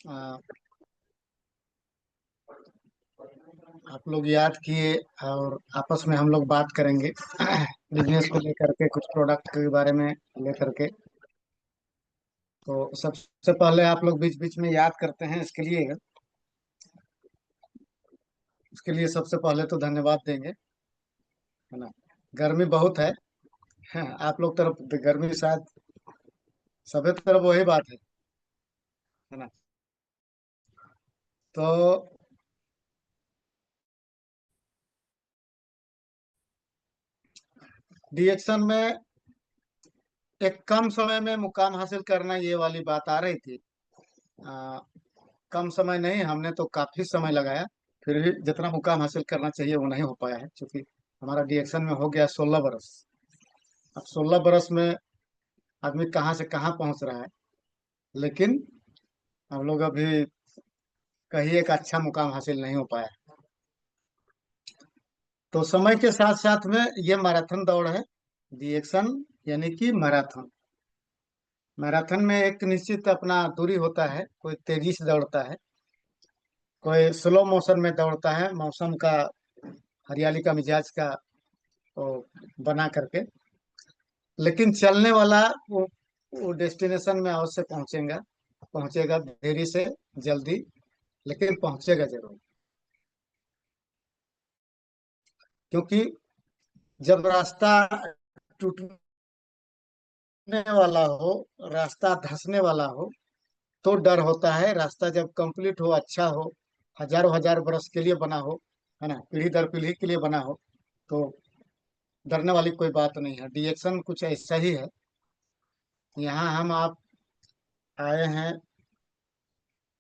आ, आप लोग याद किए और आपस में हम लोग बात करेंगे बिजनेस को लेकर के, कुछ प्रोडक्ट के बारे में लेकर के। तो सबसे पहले आप लोग बीच बीच में याद करते हैं, इसके लिए सबसे पहले तो धन्यवाद देंगे, है ना। गर्मी बहुत है। हाँ, आप लोग तरफ गर्मी शायद सभी तरफ वही बात है ना। तो डीएक्शन में एक कम समय में मुकाम हासिल करना, ये वाली बात आ रही थी। आ, कम समय नहीं, हमने तो काफी समय लगाया। फिर भी जितना मुकाम हासिल करना चाहिए वो नहीं हो पाया है, क्योंकि हमारा डीएक्शन में हो गया 16 बरस। अब 16 बरस में आदमी कहाँ से कहाँ पहुंच रहा है, लेकिन हम लोग अभी कहीं एक अच्छा मुकाम हासिल नहीं हो पाया। तो समय के साथ साथ में ये मैराथन दौड़ है, डीएक्शन यानी कि मैराथन। मैराथन में एक निश्चित अपना दूरी होता है, कोई तेजी से दौड़ता है, कोई स्लो मोशन में दौड़ता है, मौसम का, हरियाली का मिजाज का वो बना करके। लेकिन चलने वाला वो डेस्टिनेशन में अवश्य पहुंचेगा, पहुंचेगा देरी से, जल्दी, लेकिन पहुंचेगा जरूर। क्योंकि जब रास्ता टूटने वाला हो, रास्ता धंसने वाला हो, तो डर होता है। रास्ता जब कंप्लीट हो, अच्छा हो, हजारों हजार बरस के लिए बना हो, है ना, पीढ़ी दर पीढ़ी के लिए बना हो, तो डरने वाली कोई बात नहीं है। डीएक्शन कुछ ऐसा ही है। यहाँ हम आप आए हैं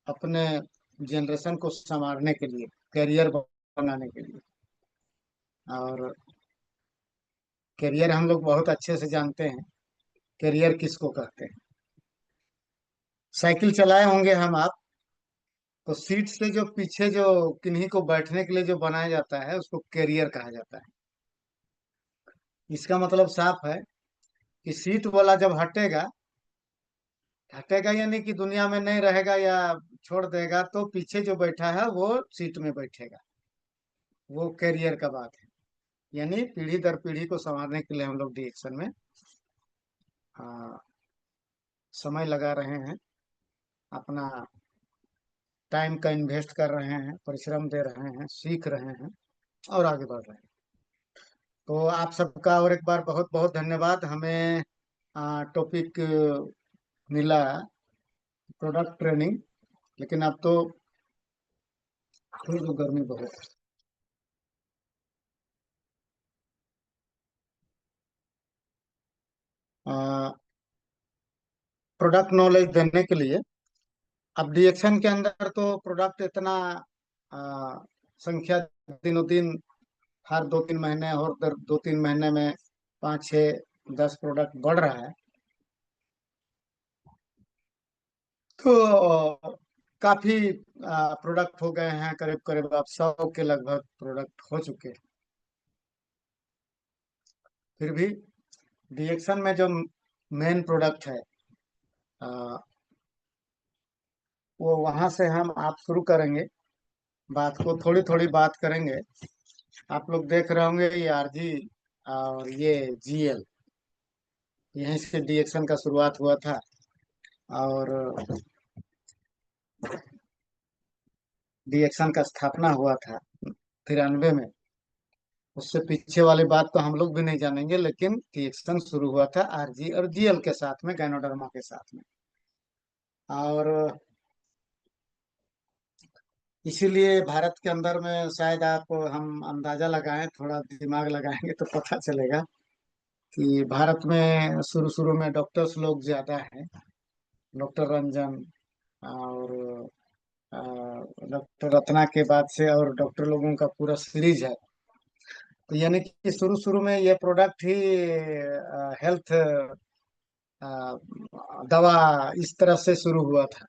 अपने जनरेशन को संवारने के लिए, करियर बनाने के लिए। और करियर हम लोग बहुत अच्छे से जानते हैं, करियर किसको कहते हैं। साइकिल चलाए होंगे हम आप, तो सीट से जो पीछे जो किन्हीं को बैठने के लिए जो बनाया जाता है, उसको कैरियर कहा जाता है। इसका मतलब साफ है कि सीट वाला जब हटेगा, हटेगा यानी कि दुनिया में नहीं रहेगा या छोड़ देगा, तो पीछे जो बैठा है वो सीट में बैठेगा। वो कैरियर का बात है। यानी पीढ़ी दर पीढ़ी को संवारने के लिए हम लोग डीएक्शन में आ, समय लगा रहे हैं, अपना टाइम का इन्वेस्ट कर रहे हैं, परिश्रम दे रहे हैं, सीख रहे हैं और आगे बढ़ रहे हैं। तो आप सबका और एक बार बहुत बहुत धन्यवाद। हमें टॉपिक मिला प्रोडक्ट ट्रेनिंग, लेकिन अब तो फिर जो गर्मी बहुत है। प्रोडक्ट नॉलेज देने के लिए, अब डीएक्शन के अंदर तो प्रोडक्ट इतना आ, संख्या दिनों दिन, हर 2-3 महीने और 2-3 महीने में 5-6-10 प्रोडक्ट बढ़ रहा है। तो काफी प्रोडक्ट हो गए हैं, करीब करीब अब 100 के लगभग प्रोडक्ट हो चुके हैं। फिर भी डीएक्शन में जो मेन प्रोडक्ट है, आ, वो वहां से हम आप शुरू करेंगे, बात को थोड़ी थोड़ी बात करेंगे। आप लोग देख रहे होंगे ये आरजी और ये जीएल, यहीं से डीएक्शन का शुरुआत हुआ था। और डीएक्शन का स्थापना हुआ था 93 में। उससे पीछे वाली बात तो हम लोग भी नहीं जानेंगे, लेकिन डीएक्शन शुरू हुआ था आरजी और जीएल के साथ में, गैनोडर्मा के साथ में। और इसीलिए भारत के अंदर में शायद आप, हम अंदाजा लगाएं, थोड़ा दिमाग लगाएंगे तो पता चलेगा कि भारत में शुरू शुरू में डॉक्टर्स लोग ज्यादा हैं। डॉक्टर रंजन और डॉक्टर रत्ना के बाद से और डॉक्टर लोगों का पूरा सीरीज है। तो यानी कि शुरू शुरू में ये प्रोडक्ट ही हेल्थ दवा इस तरह से शुरू हुआ था।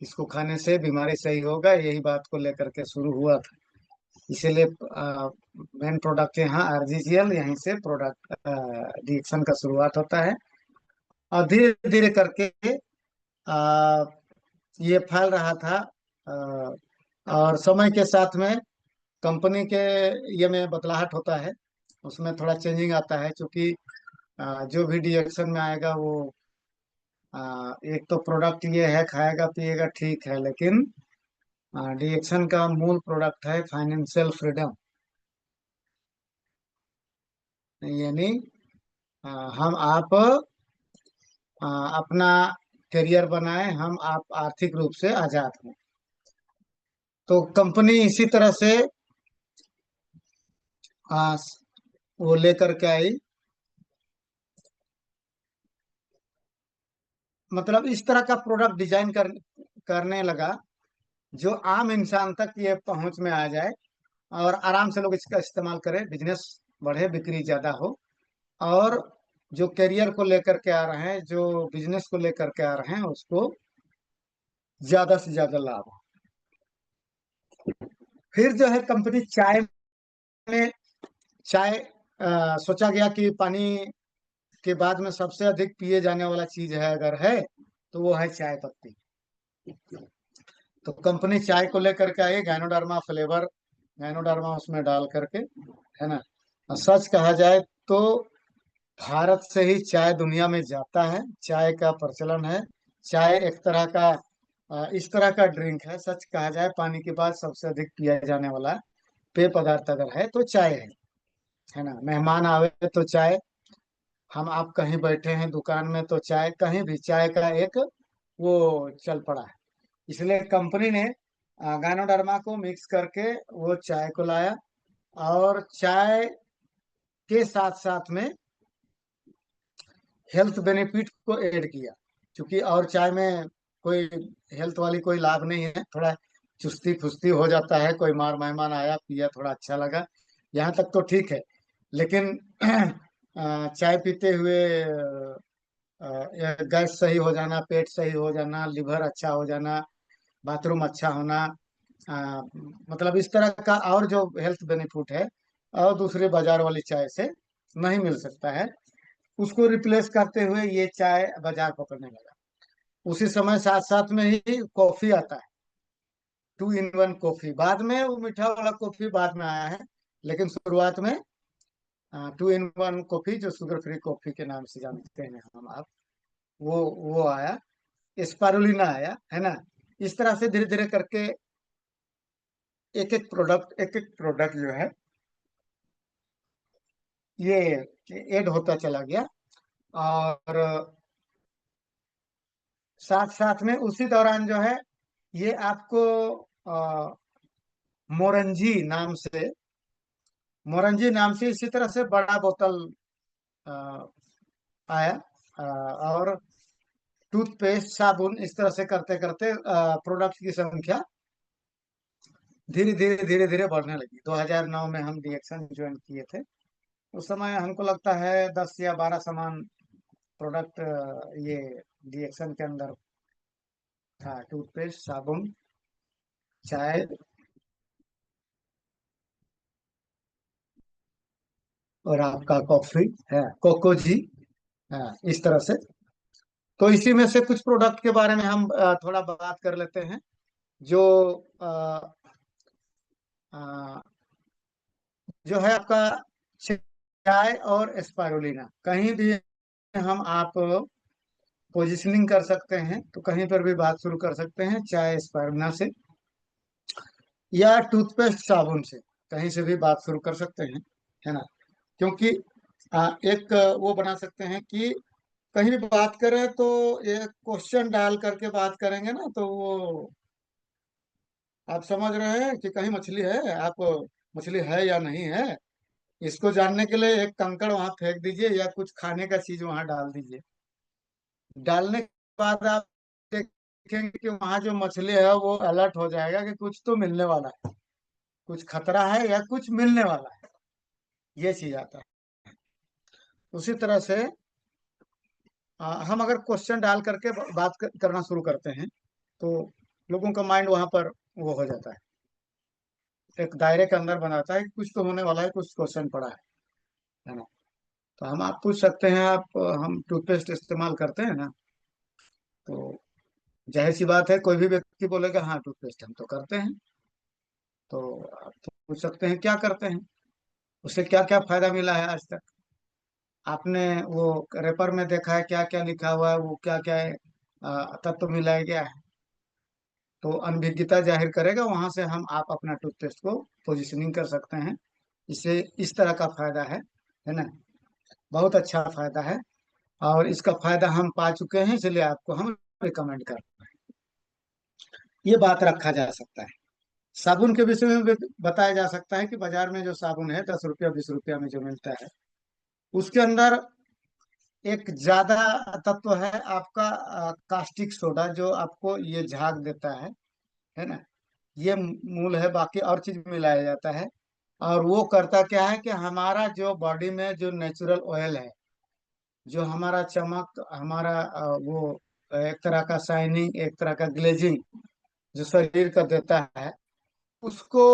इसको खाने से बीमारी सही होगा, यही बात को लेकर के शुरू हुआ था। इसीलिए मेन प्रोडक्ट यहाँ आरजीजीएल, यहीं से प्रोडक्ट डिएक्शन का शुरुआत होता है। और धीरे धीरे करके ये फैल रहा था। और समय के साथ में कंपनी के ये में बदलाहट होता है, उसमें थोड़ा चेंजिंग आता है, क्योंकि जो भी डिएक्शन में आएगा वो एक तो प्रोडक्ट ये है, खाएगा पिएगा ठीक है, लेकिन डिएक्शन का मूल प्रोडक्ट है फाइनेंशियल फ्रीडम। यानी अ, हम आप अपना करियर बनाएं, हम आप आर्थिक रूप से आजाद हों। तो कंपनी इसी तरह से आ, वो लेकर के आई, मतलब इस तरह का प्रोडक्ट डिजाइन करने लगा जो आम इंसान तक ये पहुंच में आ जाए, और आराम से लोग इसका इस्तेमाल करें, बिजनेस बढ़े, बिक्री ज्यादा हो। और जो करियर को लेकर के आ रहे हैं, जो बिजनेस को लेकर के आ रहे हैं, उसको ज्यादा से ज्यादा लाभ हो। फिर जो है कंपनी चाय में, चाय सोचा गया कि पानी के बाद में सबसे अधिक पिए जाने वाला चीज है अगर है, तो वो है चाय पत्ती। तो कंपनी चाय को लेकर के आई, गायनोडर्मा फ्लेवर, गायनोडर्मा उसमें डाल करके, है ना। और सच कहा जाए तो भारत से ही चाय दुनिया में जाता है, चाय का प्रचलन है। चाय एक तरह का इस तरह का ड्रिंक है, सच कहा जाए पानी के बाद सबसे अधिक पिया जाने वाला पेय पदार्थ अगर है तो चाय है ना। मेहमान आवे तो चाय, हम आप कहीं बैठे हैं दुकान में तो चाय, कहीं भी चाय का एक वो चल पड़ा है। इसलिए कंपनी ने गायनोडर्मा को मिक्स करके वो चाय को लाया, और चाय के साथ साथ में हेल्थ बेनिफिट को ऐड किया, क्योंकि और चाय में कोई हेल्थ वाली कोई लाभ नहीं है। थोड़ा चुस्ती फुस्ती हो जाता है, कोई मार मेहमान आया पिया थोड़ा अच्छा लगा, यहाँ तक तो ठीक है। लेकिन चाय पीते हुए गैस सही हो जाना, पेट सही हो जाना, लिवर अच्छा हो जाना, बाथरूम अच्छा होना, मतलब इस तरह का और जो हेल्थ बेनिफिट है, और दूसरे बाजार वाली चाय से नहीं मिल सकता है, उसको रिप्लेस करते हुए ये चाय बाजार पकड़ने लगा। उसी समय साथ साथ में ही कॉफी आता है, 2 in 1 कॉफी। बाद में वो मीठा वाला कॉफी बाद में आया है, लेकिन शुरुआत में 2 in 1 कॉफी, जो शुगर फ्री कॉफी के नाम से जानते हैं हम आप, वो आया। स्पारुलिना आया, है ना। इस तरह से धीरे धीरे करके एक एक प्रोडक्ट जो है ये ऐड होता चला गया। और साथ साथ में उसी दौरान जो है ये आपको अ, मोरंजी नाम से, मोरंजी नाम से इसी तरह से बड़ा बोतल अ, आया। और टूथपेस्ट, साबुन, इस तरह से करते करते प्रोडक्ट की संख्या धीरे धीरे बढ़ने लगी। 2009 में हम डीएक्शन ज्वाइन किए थे। उस समय हमको लगता है 10 या 12 सामान प्रोडक्ट ये डीएक्शन के अंदर था, टूथपेस्ट, साबुन, चाय, और आपका कॉफी है, कोको जी, इस तरह से। तो इसी में से कुछ प्रोडक्ट के बारे में हम थोड़ा बात कर लेते हैं, जो अ, अ, जो है आपका चाय और स्पारुलिना, कहीं भी हम आप पोजिशनिंग कर सकते हैं, तो कहीं पर भी बात शुरू कर सकते हैं चाय स्पारुलिना से, या टूथपेस्ट साबुन से कहीं से भी बात शुरू कर सकते हैं, है ना। क्योंकि एक वो बना सकते हैं कि कहीं भी बात करें तो एक क्वेश्चन डाल करके बात करेंगे ना, तो वो आप समझ रहे हैं कि कहीं मछली है, आप मछली है या नहीं है, इसको जानने के लिए एक कंकड़ वहां फेंक दीजिए या कुछ खाने का चीज वहां डाल दीजिए। डालने के बाद आप देखेंगे कि वहां जो मछली है वो अलर्ट हो जाएगा कि कुछ तो मिलने वाला है, कुछ खतरा है या कुछ मिलने वाला है, ये चीज आता है। उसी तरह से हम अगर क्वेश्चन डाल करके करना शुरू करते हैं, तो लोगों का माइंड वहां पर वो हो जाता है, एक दायरे के अंदर बनाता है कि कुछ तो होने वाला है, कुछ क्वेश्चन पड़ा है ना। तो आप पूछ सकते हैं, आप हम टूथपेस्ट इस्तेमाल करते हैं ना, तो जाहिर सी बात है, कोई भी व्यक्ति बोलेगा हाँ टूथपेस्ट हम तो करते हैं। तो आप तो पूछ सकते हैं क्या करते हैं, उससे क्या क्या फायदा मिला है आज तक। आपने वो रेपर में देखा है क्या क्या लिखा हुआ है, वो क्या क्या तत्व मिलाया गया है। तो अनभिज्ञता जाहिर करेगा, वहां से हम आप अपना टूथपेस्ट को पोजिशनिंग कर सकते हैं। इससे इस तरह का फायदा है ना। बहुत अच्छा फायदा है, और इसका फायदा हम पा चुके हैं, इसलिए आपको हम रिकमेंड कर, ये बात रखा जा सकता है। साबुन के विषय में भी बताया जा सकता है कि बाजार में जो साबुन है 10 रुपया 20 रुपया में जो मिलता है, उसके अंदर एक ज्यादा तत्व है आपका कास्टिक सोडा, जो आपको ये झाग देता है ना। ये मूल है, बाकी और चीज मिलाया जाता है। और वो करता क्या है कि हमारा जो बॉडी में जो नेचुरल ऑयल है, जो हमारा चमक, हमारा वो एक तरह का शाइनिंग, एक तरह का ग्लेजिंग जो शरीर का देता है, उसको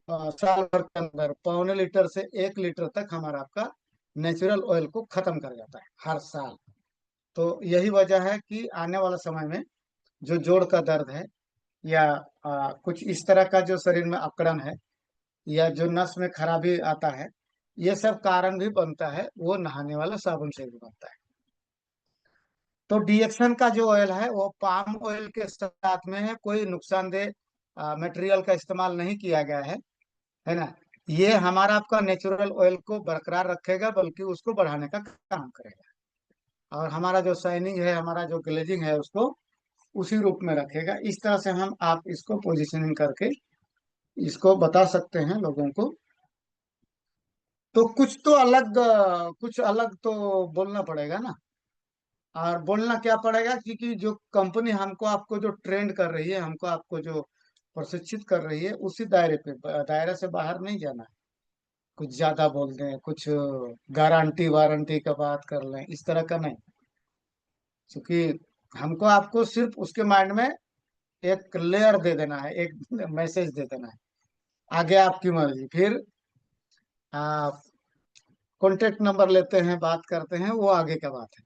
साल भर के अंदर 0.25 लीटर से 1 लीटर तक हमारा आपका नेचुरल ऑयल को खत्म कर जाता है हर साल। तो यही वजह है कि आने वाला समय में जो जोड़ का दर्द है, या कुछ इस तरह का जो शरीर में अकड़न है, या जो नस में खराबी आता है, ये सब कारण भी बनता है, वो नहाने वाला साबुन से भी बनता है। तो डीएक्सन का जो ऑयल है वो पाम ऑयल के साथ में है, कोई नुकसानदेह मटेरियल का इस्तेमाल नहीं किया गया है ना। ये हमारा आपका नेचुरल ऑयल को बरकरार रखेगा, बल्कि उसको बढ़ाने का काम करेगा, और हमारा जो शाइनिंग है, हमारा जो ग्लेजिंग है, उसको उसी रूप में रखेगा। इस तरह से हम आप इसको पोजीशनिंग करके इसको बता सकते हैं लोगों को। तो कुछ तो अलग कुछ अलग तो बोलना पड़ेगा ना। और बोलना क्या पड़ेगा, क्योंकि जो कंपनी हमको आपको जो ट्रेंड कर रही है, हमको आपको जो प्रशिक्षित कर रही है, उसी दायरे पे, दायरे से बाहर नहीं जाना है। कुछ ज्यादा बोल दें, कुछ गारंटी वारंटी का बात कर लें, इस तरह का नहीं। क्योंकि हमको आपको सिर्फ उसके माइंड में एक लेयर दे देना है, एक मैसेज दे देना है। आगे आपकी मर्जी। फिर आप कॉन्टेक्ट नंबर लेते हैं, बात करते हैं, वो आगे का बात है।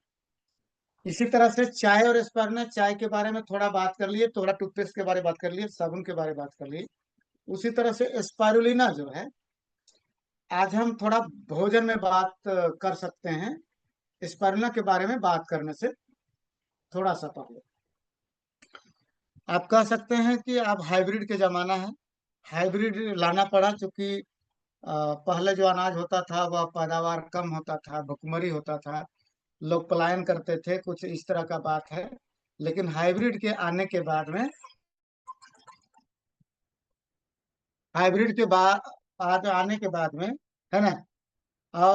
इसी तरह से चाय और स्पर्ना, चाय के बारे में थोड़ा बात कर लिए, थोड़ा टूथपेस्ट के बारे में बात कर लिए, साबुन के बारे में बात कर लिए। उसी तरह से स्पारुलिना जो है, आज हम थोड़ा भोजन में बात कर सकते हैं। स्पारुलिना के बारे में बात करने से थोड़ा सा पहले आप कह सकते हैं कि अब हाइब्रिड के जमाना है। हाइब्रिड लाना पड़ा, क्योंकि पहले जो अनाज होता था वह पैदावार कम होता था, भुखमरी होता था, लोग पलायन करते थे, कुछ इस तरह का बात है। लेकिन हाइब्रिड के आने के बाद में, हाइब्रिड के बाद आने के बाद में, है ना,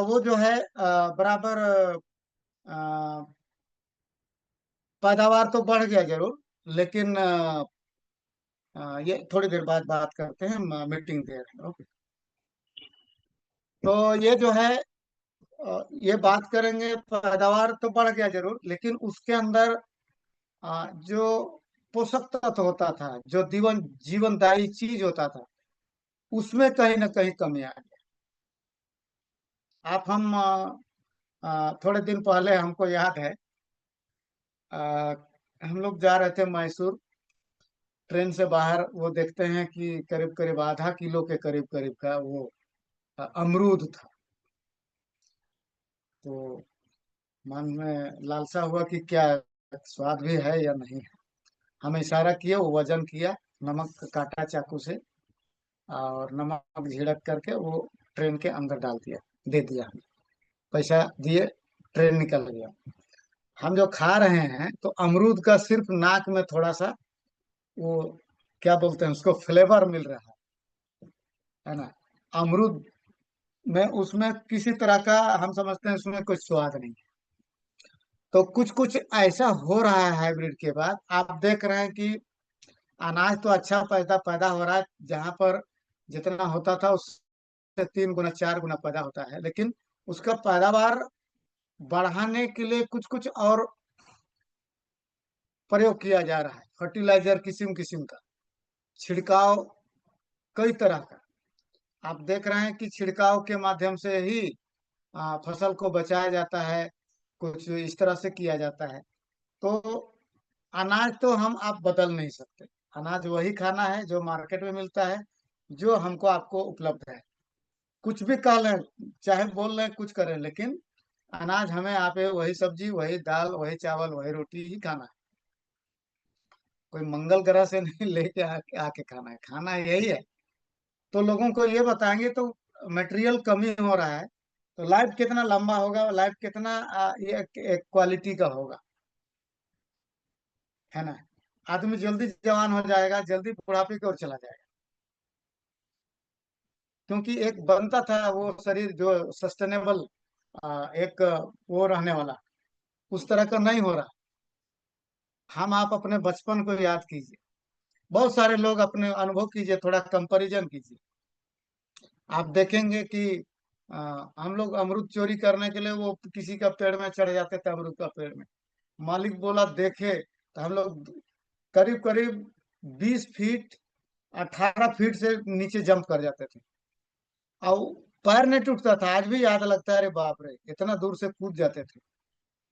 वो जो है बराबर पैदावार तो बढ़ गया जरूर, लेकिन ये थोड़ी देर बाद बात करते हैं, मीटिंग दे रहे हैं, ओके। तो ये जो है ये बात करेंगे, पैदावार तो बढ़ गया जरूर, लेकिन उसके अंदर जो पोषक तत्व होता था, जो जीवनदायी चीज होता था, उसमें कहीं ना कहीं कमी आ गई। आप हम थोड़े दिन पहले हमको याद है, आ, हम लोग जा रहे थे मैसूर, ट्रेन से बाहर वो देखते हैं कि करीब करीब आधा किलो के करीब करीब का वो अमरूद था। तो मन में लालसा हुआ कि क्या स्वाद भी है या नहीं है। हम इशारा किए, वो वजन किया, नमक काटा चाकू से, और नमक झिड़क करके वो ट्रेन के अंदर डाल दिया, दे दिया हमें। पैसा दिए, ट्रेन निकल गया। हम जो खा रहे हैं, तो अमरूद का सिर्फ नाक में थोड़ा सा वो क्या बोलते हैं उसको, फ्लेवर मिल रहा है ना। अमरूद में उसमें किसी तरह का हम समझते हैं उसमें कुछ स्वाद नहीं। तो कुछ कुछ ऐसा हो रहा है हाइब्रिड के बाद, आप देख रहे हैं कि अनाज तो अच्छा पैदा पैदा हो रहा है, जहां पर जितना होता था उससे 3 गुना 4 गुना पैदा होता है, लेकिन उसका पैदावार बढ़ाने के लिए कुछ कुछ और प्रयोग किया जा रहा है। फर्टिलाइजर किस्म किस्म का छिड़काव, कई तरह का आप देख रहे हैं कि छिड़काव के माध्यम से ही फसल को बचाया जाता है, कुछ इस तरह से किया जाता है। तो अनाज तो हम आप बदल नहीं सकते। अनाज वही खाना है जो मार्केट में मिलता है, जो हमको आपको उपलब्ध है। कुछ भी कह लें, चाहे बोल लें, कुछ करें, लेकिन अनाज हमें आप वही सब्जी, वही दाल, वही चावल, वही रोटी ही खाना है। कोई मंगल ग्रह से नहीं लेके आके खाना है, खाना यही है। तो लोगों को ये बताएंगे तो मटेरियल कमी हो रहा है, तो लाइफ कितना लंबा होगा, लाइफ कितना ये क्वालिटी का होगा, है ना। आदमी जल्दी जवान हो जाएगा, जल्दी बुढ़ापे की ओर चला जाएगा। क्योंकि एक बनता था वो शरीर जो सस्टेनेबल, एक वो रहने वाला, उस तरह का नहीं हो रहा। हम आप अपने बचपन को याद कीजिए, बहुत सारे लोग अपने अनुभव कीजिए, थोड़ा कंपैरिजन कीजिए। आप देखेंगे कि हम लोग अमरूद चोरी करने के लिए वो किसी का पेड़ में चढ़ जाते थे, अमरूद का पेड़ में। मालिक बोला देखे, तो हम लोग करीब करीब 20 फीट, 18 फीट से नीचे जंप कर जाते थे। और पैर नहीं टूटता था, आज भी याद लगता है, अरे बाप रे, इतना दूर से कूद जाते थे।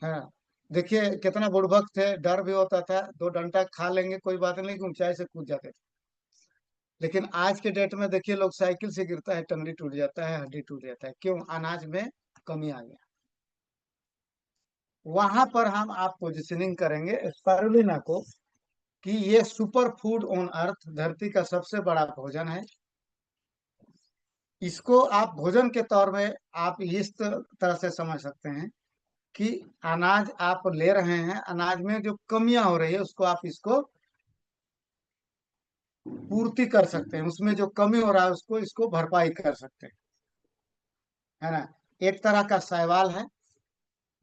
हाँ, देखिए कितना बुड़बक थे, डर भी होता था, दो डंडा खा लेंगे कोई बात नहीं, लेकिन ऊंचाई से कूद जाते थे। लेकिन आज के डेट में देखिए, लोग साइकिल से गिरता है, टंगड़ी टूट जाता है, हड्डी टूट जाता है, क्यों? अनाज में कमी आ गया। वहां पर हम आप पोजिशनिंग करेंगे स्पारुलिना को, कि ये सुपर फूड ऑन अर्थ, धरती का सबसे बड़ा भोजन है। इसको आप भोजन के तौर में आप इस तरह से समझ सकते हैं कि अनाज आप ले रहे हैं, अनाज में जो कमियां हो रही है उसको आप इसको पूर्ति कर सकते हैं, उसमें जो कमी हो रहा है उसको इसको भरपाई कर सकते हैं, है ना। एक तरह का शैवाल है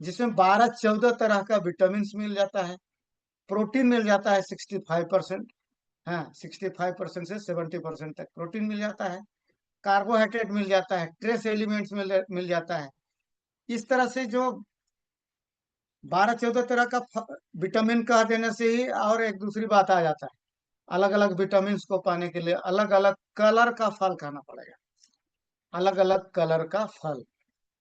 जिसमें 12-14 तरह का विटामिन मिल जाता है, प्रोटीन मिल जाता है 65%। हाँ, 65% से 70% तक प्रोटीन मिल जाता है, कार्बोहाइड्रेट मिल जाता है, ट्रेस एलिमेंट्स मिल जाता है। इस तरह से जो 12-14 तरह का विटामिन कह देने से ही और एक दूसरी बात आ जाता है, अलग अलग विटामिन को पाने के लिए अलग अलग कलर का फल खाना पड़ेगा। अलग अलग कलर का फल,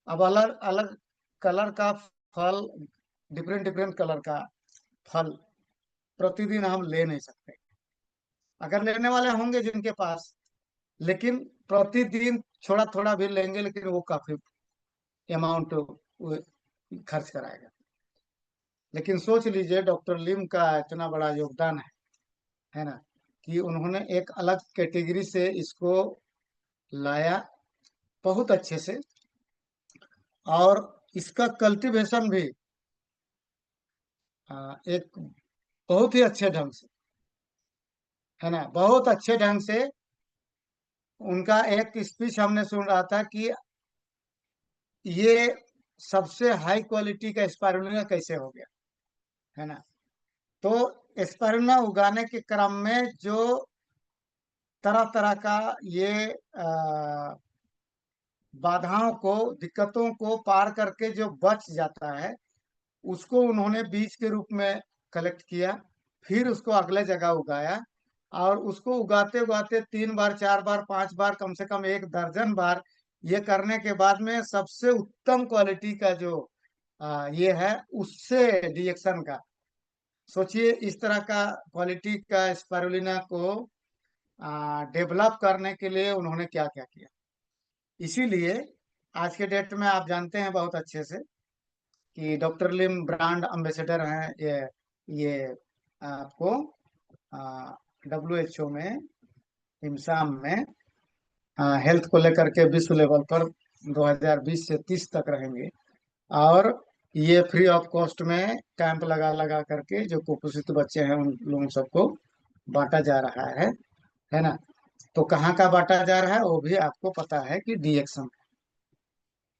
अब अलग अलग कलर का फल, डिफरेंट डिफरेंट कलर का फल प्रतिदिन हम ले नहीं सकते। अगर लेने वाले होंगे जिनके पास, लेकिन प्रतिदिन थोड़ा थोड़ा भी लेंगे, लेकिन वो काफी अमाउंट खर्च कराएगा। लेकिन सोच लीजिए, डॉक्टर लिम का इतना बड़ा योगदान है ना, कि उन्होंने एक अलग कैटेगरी से इसको लाया, बहुत अच्छे से, और इसका कल्टीवेशन भी एक बहुत ही अच्छे ढंग से, है ना, बहुत अच्छे ढंग से। उनका एक स्पीच हमने सुन रहा था कि ये सबसे हाई क्वालिटी का स्पाइरुलिना कैसे हो गया, है ना। तो स्पाइरुलिना उगाने के क्रम में जो तरह तरह का ये बाधाओं को, दिक्कतों को पार करके जो बच जाता है, उसको उन्होंने बीज के रूप में कलेक्ट किया, फिर उसको अगले जगह उगाया, और उसको उगाते उगाते 3 बार, 4 बार, 5 बार, कम से कम 1 दर्जन बार ये करने के बाद में सबसे उत्तम क्वालिटी का जो ये है, उससे रिएक्शन का, सोचिए इस तरह का क्वालिटी का स्पारुलिना को डेवलप करने के लिए उन्होंने क्या क्या किया। इसीलिए आज के डेट में आप जानते हैं बहुत अच्छे से कि डॉक्टर लिम ब्रांड एम्बेसडर हैं, ये आपको WHO में, इमसाम में हेल्थ को लेकर के विश्व लेवल पर 2020 से 30 तक रहेंगे। और ये फ्री ऑफ कॉस्ट में कैंप लगा लगा करके जो कुपोषित बच्चे हैं उन लोगों सबको बांटा जा रहा है ना। तो कहाँ का बांटा जा रहा है वो भी आपको पता है कि DXM।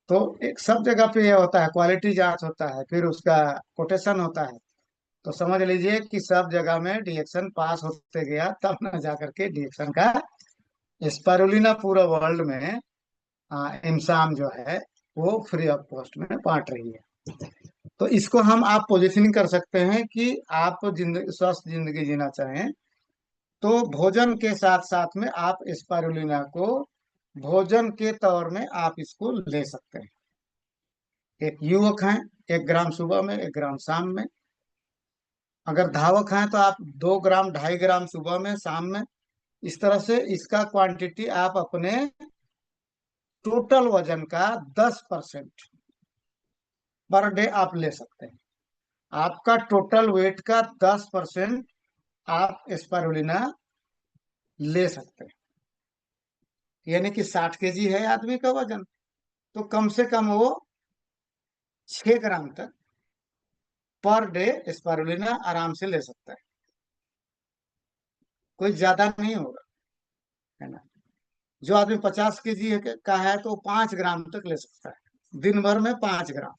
तो एक सब जगह पे ये होता है, क्वालिटी जांच होता है, फिर उसका कोटेशन होता है। तो समझ लीजिए कि सब जगह में DXM पास होते गया, तब ना जा करके DXM का स्पारुलिना पूरा वर्ल्ड में इमसाम जो है वो फ्री ऑफ कॉस्ट में बांट रही है। तो इसको हम आप पोजिशनिंग कर सकते हैं कि आप जिंदगी, स्वस्थ जिंदगी जीना चाहें, तो भोजन के साथ साथ में आप स्पारुलिना को भोजन के तौर में आप इसको ले सकते हैं। एक युवक हैं, 1 ग्राम सुबह में, 1 ग्राम शाम में, अगर धावक हैं तो आप 2 ग्राम 2.5 ग्राम सुबह में, शाम में, इस तरह से इसका क्वांटिटी आप अपने टोटल वजन का 10% पर डे आप ले सकते हैं। आपका टोटल वेट का 10% आप स्पारुलिना ले सकते हैं। यानी कि 60 kg है आदमी का वजन, तो कम से कम वो 6 ग्राम तक पर डे स्पारुलिना आराम से ले सकता है। कोई ज्यादा नहीं होगा, है ना। जो आदमी 50 kg का है तो 5 ग्राम तक ले सकता है, दिन भर में 5 ग्राम।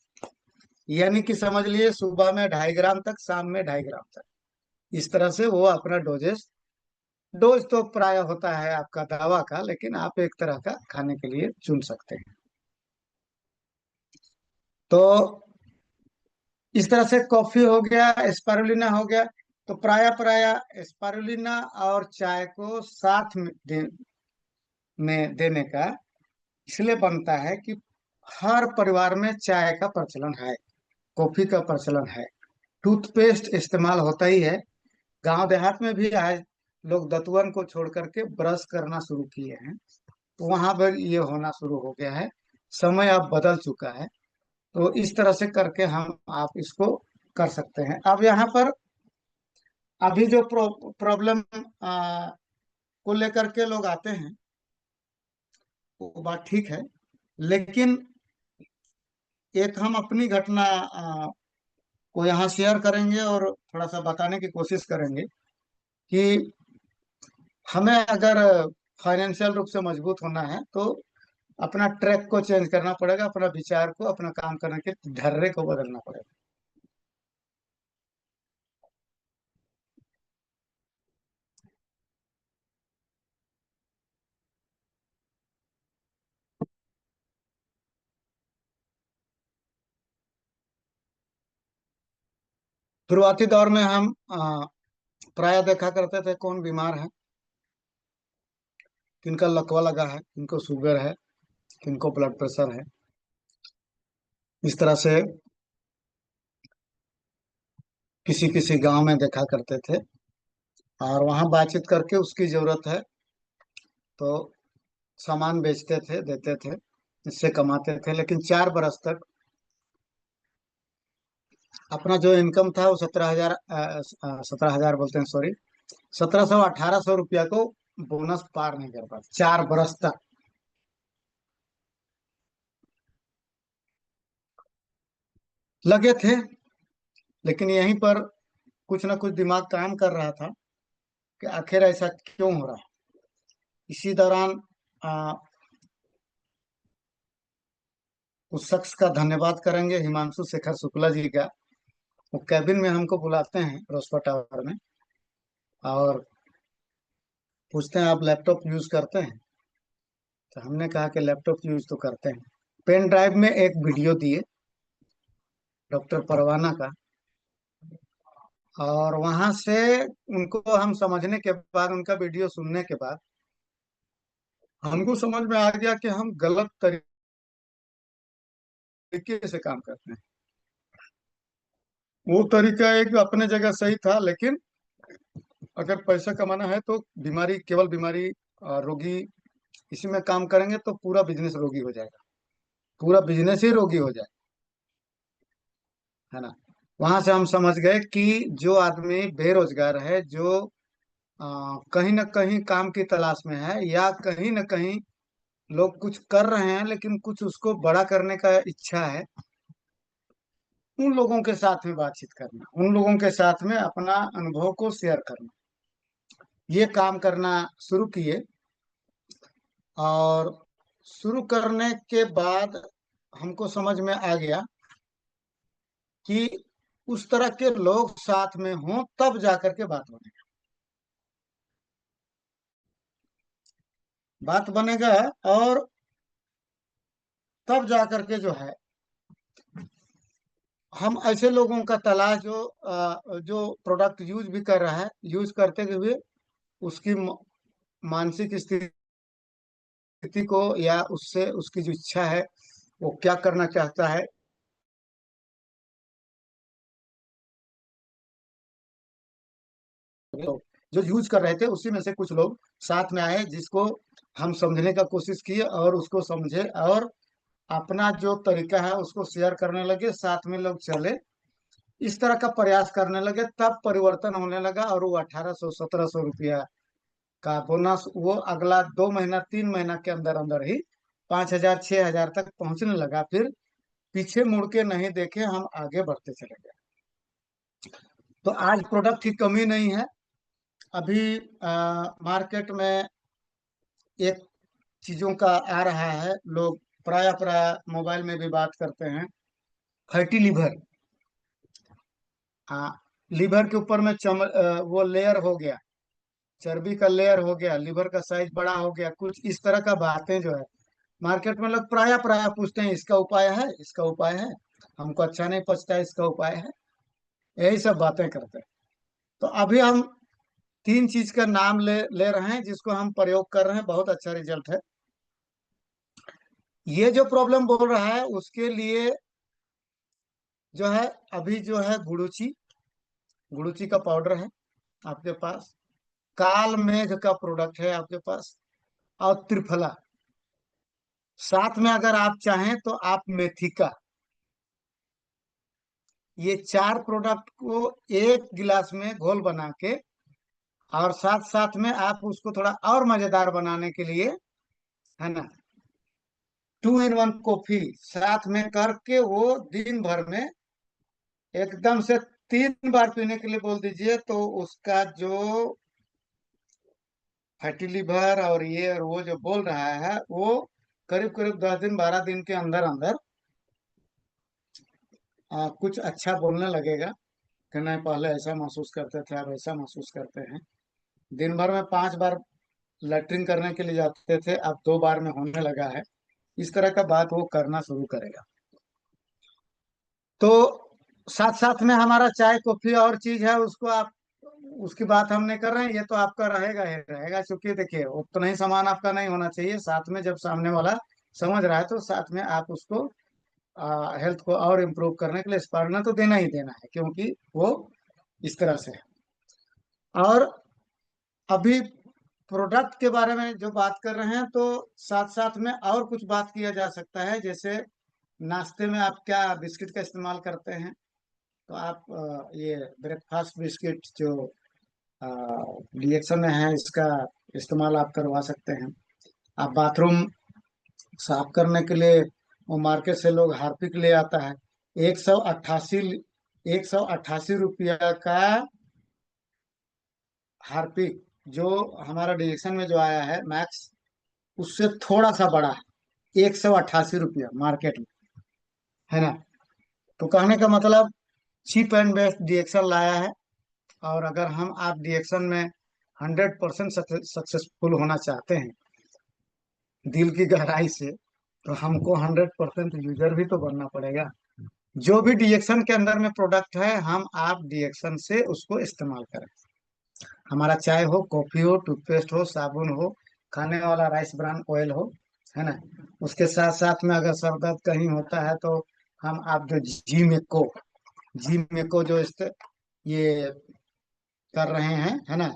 यानी कि समझ लिए सुबह में 2.5 ग्राम तक, शाम में 2.5 ग्राम तक। इस तरह से वो अपना डोजेस, डोज तो प्राय होता है आपका दवा का, लेकिन आप एक तरह का खाने के लिए चुन सकते हैं। तो इस तरह से कॉफी हो गया, स्पारुलिना हो गया। तो प्राय प्राय स्पारुलिना और चाय को साथ में देने का इसलिए बनता है कि हर परिवार में चाय का प्रचलन है, कॉफी का प्रचलन है। टूथपेस्ट इस्तेमाल होता ही है। गांव देहात में भी आज लोग दतुअन को छोड़ करके ब्रश करना शुरू किए हैं, तो वहां पर ये होना शुरू हो गया है। समय अब बदल चुका है। तो इस तरह से करके हम आप इसको कर सकते हैं। अब यहाँ पर अभी जो प्रॉब्लम को लेकर के लोग आते हैं, वो बात ठीक है, लेकिन एक हम अपनी घटना को यहाँ शेयर करेंगे और थोड़ा सा बताने की कोशिश करेंगे कि हमें अगर फाइनेंशियल रूप से मजबूत होना है तो अपना ट्रैक को चेंज करना पड़ेगा, अपना विचार को, अपना काम करने के ढर्रे को बदलना पड़ेगा। शुरुआती दौर में हम प्राय देखा करते थे कौन बीमार है, किनका लकवा लगा है, किनको शुगर है, किनको ब्लड प्रेशर है। इस तरह से किसी किसी गांव में देखा करते थे, और वहां बातचीत करके उसकी जरूरत है तो सामान बेचते थे, देते थे, इससे कमाते थे। लेकिन 4 बरस तक अपना जो इनकम था वो 17,000, 17,000 बोलते हैं, सॉरी, 1700 1800 रुपया को बोनस पार नहीं कर पाते 4 बरस तक। लगे थे, लेकिन यहीं पर कुछ ना कुछ दिमाग काम कर रहा था कि आखिर ऐसा क्यों हो रहा है। इसी दौरान आ, उस शख्स का धन्यवाद करेंगे, हिमांशु शेखर शुक्ला जी का। वो कैबिन में हमको बुलाते हैं रोसपा टावर में, और पूछते हैं आप लैपटॉप यूज करते हैं। तो हमने कहा कि लैपटॉप यूज तो करते हैं। पेन ड्राइव में एक वीडियो दिए डॉक्टर परवाना का, और वहां से उनको हम समझने के बाद, उनका वीडियो सुनने के बाद हमको समझ में आ गया कि हम गलत तरीके से काम करते हैं। वो तरीका एक अपने जगह सही था, लेकिन अगर पैसा कमाना है तो बीमारी, केवल बीमारी, रोगी, इसी में काम करेंगे तो पूरा बिजनेस रोगी हो जाएगा, पूरा बिजनेस ही रोगी हो जाए, है ना। वहां से हम समझ गए कि जो आदमी बेरोजगार है, जो कहीं ना कहीं काम की तलाश में है, या कहीं ना कहीं लोग कुछ कर रहे हैं लेकिन कुछ उसको बड़ा करने का इच्छा है, उन लोगों के साथ में बातचीत करना, उन लोगों के साथ में अपना अनुभव को शेयर करना, ये काम करना शुरू किए। और शुरू करने के बाद हमको समझ में आ गया कि उस तरह के लोग साथ में हों तब जाकर के बात बनेगा, और तब जाकर के जो है हम ऐसे लोगों का तलाश जो जो प्रोडक्ट यूज भी कर रहा है, यूज करते हुए उसकी मानसिक स्थिति को, या उससे उसकी जो इच्छा है, वो क्या करना चाहता है, तो जो यूज कर रहे थे उसी में से कुछ लोग साथ में आए, जिसको हम समझने का कोशिश किए और उसको समझे, और अपना जो तरीका है उसको शेयर करने लगे, साथ में लोग चले, इस तरह का प्रयास करने लगे, तब परिवर्तन होने लगा। और वो 1800 1700 रुपया का बोनस वो अगला 2 महीना 3 महीना के अंदर अंदर ही 5000 6000 तक पहुंचने लगा। फिर पीछे मुड़ के नहीं देखे, हम आगे बढ़ते चले गए। तो आज प्रोडक्ट की कमी नहीं है। अभी मार्केट में एक चीजों का आ रहा है, लोग प्राय प्राय मोबाइल में भी बात करते हैं, फैटी लिवर। हाँ, लिवर के ऊपर में वो लेयर हो गया, चर्बी का लेयर हो गया, लिवर का साइज बड़ा हो गया, कुछ इस तरह का बातें जो है मार्केट में लोग प्राय प्राय पूछते हैं, इसका उपाय है, इसका उपाय है, हमको अच्छा नहीं पचता है, इसका उपाय है, यही सब बातें करते हैं। तो अभी हम 3 चीज का नाम ले ले रहे हैं, जिसको हम प्रयोग कर रहे हैं, बहुत अच्छा रिजल्ट है। ये जो प्रॉब्लम बोल रहा है उसके लिए जो है, अभी जो है गुड़ुची, गुड़ुची का पाउडर है आपके पास, काल मेघ का प्रोडक्ट है आपके पास, और त्रिफला, साथ में अगर आप चाहें तो आप मेथी का, ये 4 प्रोडक्ट को एक गिलास में घोल बना के, और साथ साथ में आप उसको थोड़ा और मजेदार बनाने के लिए, है ना, 2 in 1 कॉफी साथ में करके वो दिन भर में एकदम से 3 बार पीने के लिए बोल दीजिए, तो उसका जो फैटी लिवर और ये और वो जो बोल रहा है, वो करीब करीब 10 दिन 12 दिन के अंदर अंदर कुछ अच्छा बोलने लगेगा कि नहीं पहले ऐसा महसूस करते थे, अब ऐसा महसूस करते हैं। दिन भर में 5 बार लैट्रिन करने के लिए जाते थे, अब 2 बार में होने लगा है। इस तरह का बात वो करना शुरू करेगा। तो साथ साथ में हमारा चाय कॉफी और चीज है, उसको आप, उसकी बात हम नहीं कर रहे हैं, ये तो आपका रहेगा ही रहेगा, क्योंकि देखिए उतना ही सामान आपका नहीं होना चाहिए, साथ में जब सामने वाला समझ रहा है तो साथ में आप उसको हेल्थ को और इम्प्रूव करने के लिए स्पार्टनर तो देना ही देना है, क्योंकि वो इस तरह से है। और अभी प्रोडक्ट के बारे में जो बात कर रहे हैं, तो साथ साथ में और कुछ बात किया जा सकता है, जैसे नाश्ते में आप क्या बिस्किट का इस्तेमाल करते हैं, तो आप ये ब्रेकफास्ट बिस्किट जो रिएक्शन में है, इसका इस्तेमाल आप करवा सकते हैं। आप बाथरूम साफ करने के लिए, वो मार्केट से लोग हार्पिक ले आता है, 188 188 रुपया का हार्पिक, जो हमारा डिजेक्शन में जो आया है मैक्स, उससे थोड़ा सा बड़ा है, 188 रुपया मार्केट में, है ना। तो कहने का मतलब चीप एंड बेस्ट डिएक्शन लाया है। और अगर हम आप डिएक्शन में 100% सक्सेसफुल होना चाहते हैं दिल की गहराई से, तो हमको 100% यूजर भी तो बनना पड़ेगा। जो भी डिएक्शन के अंदर में प्रोडक्ट है, हम आप डिएक्शन से उसको इस्तेमाल करें। हमारा चाय हो, कॉफी हो, टूथपेस्ट हो, साबुन हो, खाने वाला राइस ब्रान ऑयल हो, है ना। उसके साथ साथ में अगर सर दर्द कहीं होता है, तो हम आप जो जी में को जो ये कर रहे हैं, है ना,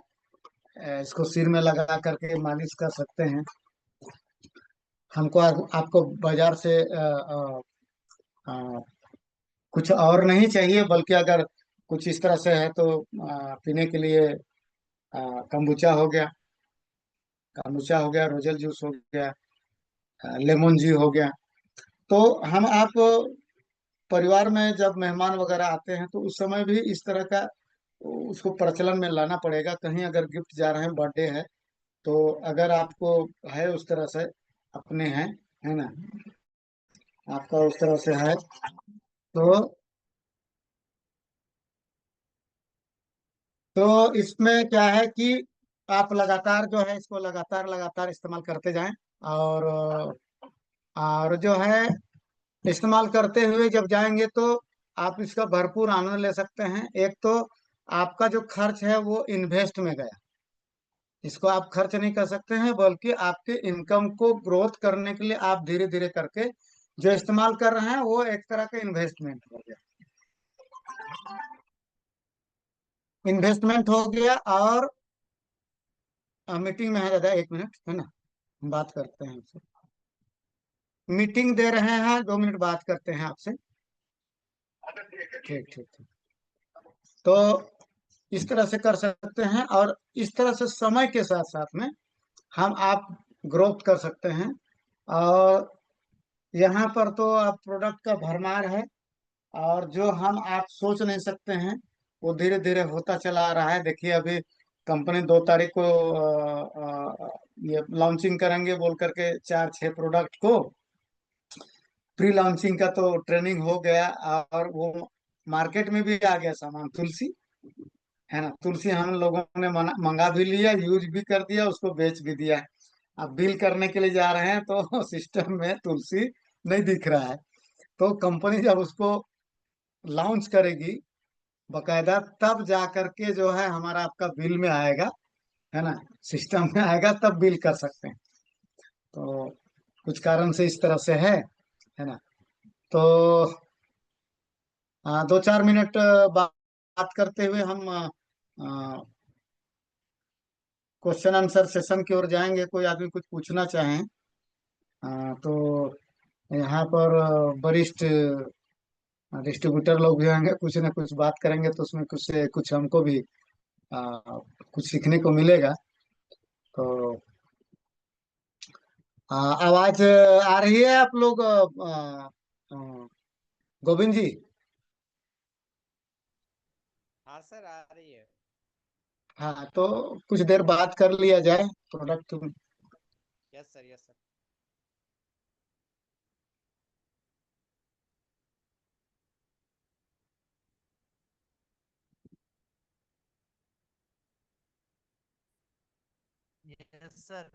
इसको सिर में लगा करके मालिश कर सकते हैं। हमको आपको बाजार से कुछ और नहीं चाहिए, बल्कि अगर कुछ इस तरह से है तो पीने के लिए कम्बुचा हो गया, रोजल जूस हो गया, लेमन जी हो गया। तो हम आप परिवार में जब मेहमान वगैरह आते हैं, तो उस समय भी इस तरह का उसको प्रचलन में लाना पड़ेगा। कहीं अगर गिफ्ट जा रहे हैं, बर्थडे है, तो अगर आपको है उस तरह से अपने हैं, है ना, आपका उस तरह से है, तो इसमें क्या है कि आप लगातार जो है इसको लगातार लगातार इस्तेमाल करते जाएं। और जो है इस्तेमाल करते हुए जब जाएंगे, तो आप इसका भरपूर आनंद ले सकते हैं। एक तो आपका जो खर्च है वो इन्वेस्ट में गया, इसको आप खर्च नहीं कर सकते हैं, बल्कि आपके इनकम को ग्रोथ करने के लिए आप धीरे धीरे करके जो इस्तेमाल कर रहे हैं, वो एक तरह का इन्वेस्टमेंट हो गया। इन्वेस्टमेंट हो गया। और मीटिंग में है दादा, 1 मिनट है ना, हम बात करते हैं आपसे। मीटिंग दे रहे हैं, 2 मिनट बात करते हैं आपसे। ठीक ठीक ठीक। तो इस तरह से कर सकते हैं, और इस तरह से समय के साथ साथ में हम आप ग्रोथ कर सकते हैं। और यहाँ पर तो आप प्रोडक्ट का भरमार है, और जो हम आप सोच नहीं सकते हैं वो धीरे धीरे होता चला आ रहा है। देखिए अभी कंपनी 2 तारीख को ये लॉन्चिंग करेंगे बोल करके 4-6 प्रोडक्ट को। प्री लॉन्चिंग का तो ट्रेनिंग हो गया, और वो मार्केट में भी आ गया सामान, तुलसी है ना। तुलसी हम लोगों ने मंगा भी लिया, यूज भी कर दिया, उसको बेच भी दिया है। अब बिल करने के लिए जा रहे हैं तो सिस्टम में तुलसी नहीं दिख रहा है। तो कंपनी जब उसको लॉन्च करेगी बकायदा, तब जा करके जो है हमारा आपका बिल में आएगा, है ना, सिस्टम में आएगा, तब बिल कर सकते हैं। तो कुछ कारण से इस तरह से है ना। तो 2-4 मिनट बात करते हुए हम क्वेश्चन आंसर सेशन की ओर जाएंगे। कोई आदमी कुछ पूछना चाहें तो यहाँ पर वरिष्ठ डिस्ट्रीब्यूटर लोग भी होंगे, कुछ ना कुछ बात करेंगे, तो उसमें कुछ से कुछ हमको भी आ, कुछ सीखने को मिलेगा। तो आवाज आ रही है आप लोग, आ, गोविंद जी? हाँ सर, आ रही है। हाँ, तो कुछ देर बात कर लिया जाए product. Yes sir, yes sir. Yes sir.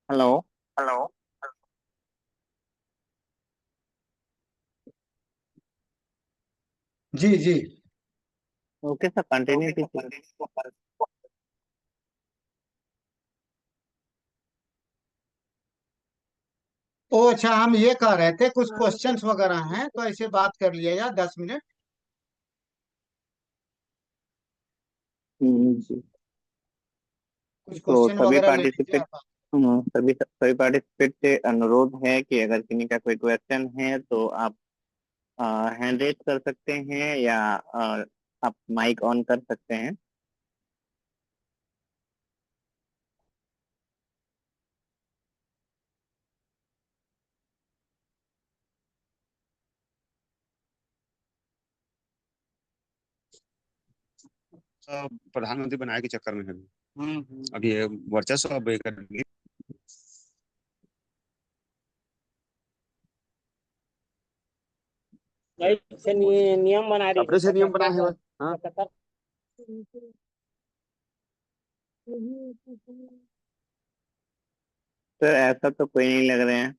Hello. Hello. जी जी। ओके सर, कंटिन्यू कीजिए। ओ अच्छा, हम ये कह रहे थे कुछ क्वेश्चंस वगैरह हैं, तो ऐसे बात कर लिया यार, 10 मिनट। जी। कुछ तो क्वेश्चन सभी वगैरह ले लीजिए पार्टिसिपेट आप। सभी सभी पार्टिसिपेट से अनुरोध है कि अगर किसी का कोई क्वेश्चन है तो आप हैंड रेज कर सकते हैं, या आप माइक ऑन कर सकते हैं। प्रधानमंत्री बनाए के चक्कर में है अभी ये वर्चस्व अब ये करेंगे। से नियम बना रही अपने से नियम बना है बस। हाँ, सर ऐसा तो कोई नहीं लग रहे हैं।